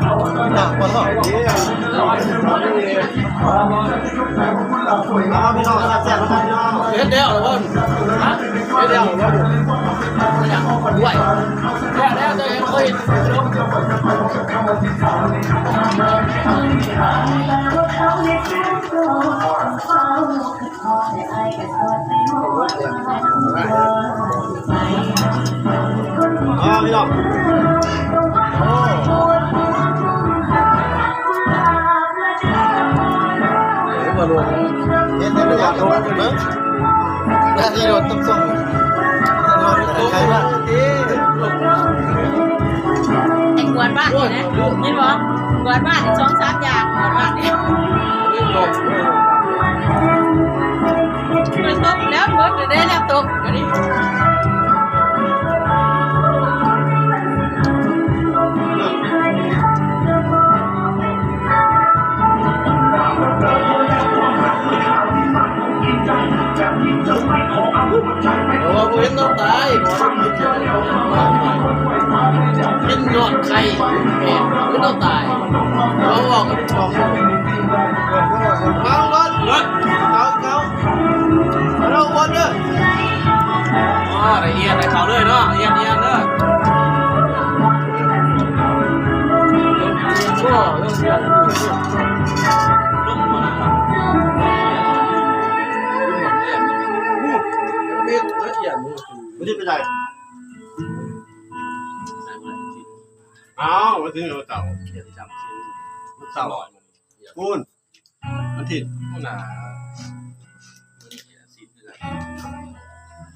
หนักกว่าหรอกพี่น้องแซ่บๆกันน้องเฮ็ดเดียวหรือเปล่าฮะเฮ็ดเดียวหรือเปล่าอยากคนด้วยแล้วจะเคยพี่น้องมาลงเห็นได้อยากลงเนอะนาทีโดนตุ้มส่งใครบ้างไอ้กวนบ้านนี่นะเห็นบ่กวนบ้านนี่2-3อย่างกวนบ้านนี่มันตกแล้วเบิดได้แล้วตกอันนี้เราเห็นต้องตายกินนอนไข่เห็นไม่ต้องตายเราบอกกับชองเอารถเขาเราวนเด้อละเอียดให้เขาเลยเนาะเอียดเด้อชั่วเรื่องเดียวไม่ได้ไปไหนอ้าวมาถึงเราเต่าเดี๋ยวจำชื่อเต่ากูนมันถิ่นกูน่ะ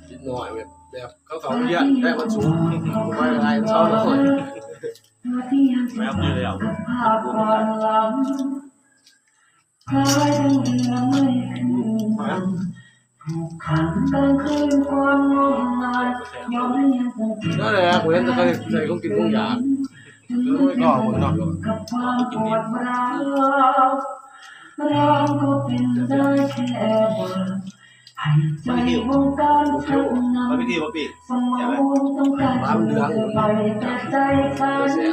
นิดหน่อยแบบเขาเยอะได้มันสูงไม่อะไรเขาหน่อยไม่เอาเลยอ่ะนั่นแหละผมเห็นแต่เคยใส่ของกินของอยากก็คนนอกก็กินนิดมันหิวมันไม่หิวป่ะปีใช่ไหมบ้านเดือดเสีย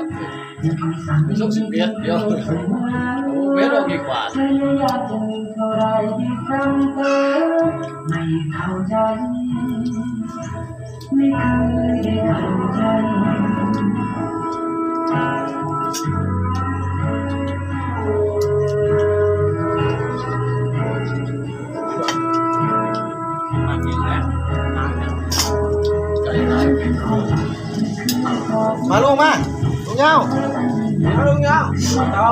ไม่ต้อง10 เมตรเดียวเมตรดีกว่าไม่เคยได้เข้าใจมาลุงมาลุงเงาลุงเงาเอา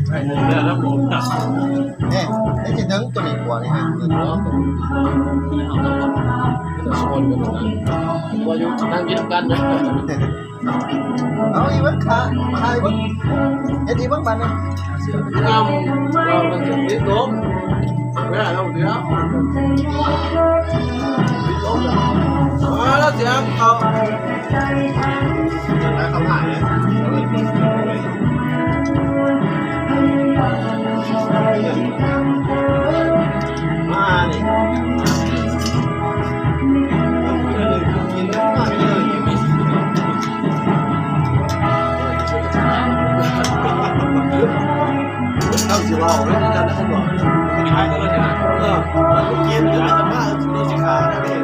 ไอ้เนี่ยแล้วผมจับเนี่ยได้กินทั้งตัวนี้กว่านี่ฮะตัวนี้ตัวสมอนกันนะตัวอยู่นั่งกินกันนะเอาอีกบ้างค่ะมาอีกบ้างเอ็ดอีกบ้างบ้านนะงามเราเป็นสิ่งที่tốtไม่ได้เราเดี๋ยวแล้วเสียงเขาแล้วเขาหายเลยมาดิเข้าสิว่าไม่ได้จะได้สะดวกไม่ได้ก็เลยนะกินจะจะมาดูสิขาเนี่ย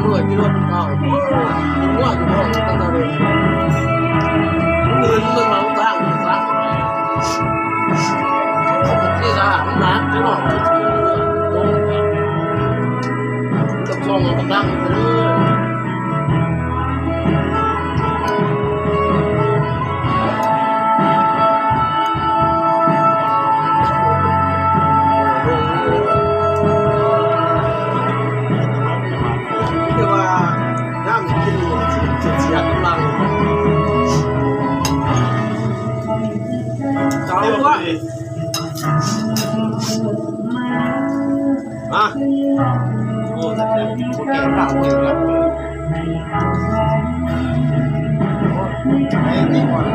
เมื่อที่รถเข้าว่าอยู่ห้องตั้งแต่เด็กเงินมันมาตั้งตั้งที่ร้านน้ำที่นอนต้องช่องมันตั้งเลยมาโอ้แต่โอเคปากเลยครับไอ้นี่ก่อน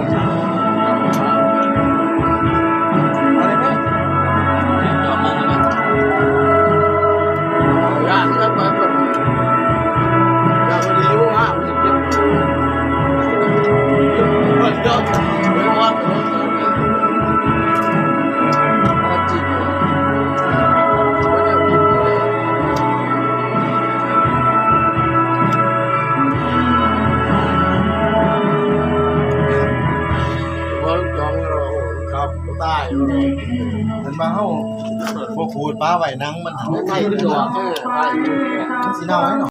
ตาย มันมาเฮาบ่ขูดปลาไว้นังมัน ไม่ใช่ตัวใช่ สิเน่าไว้เนาะ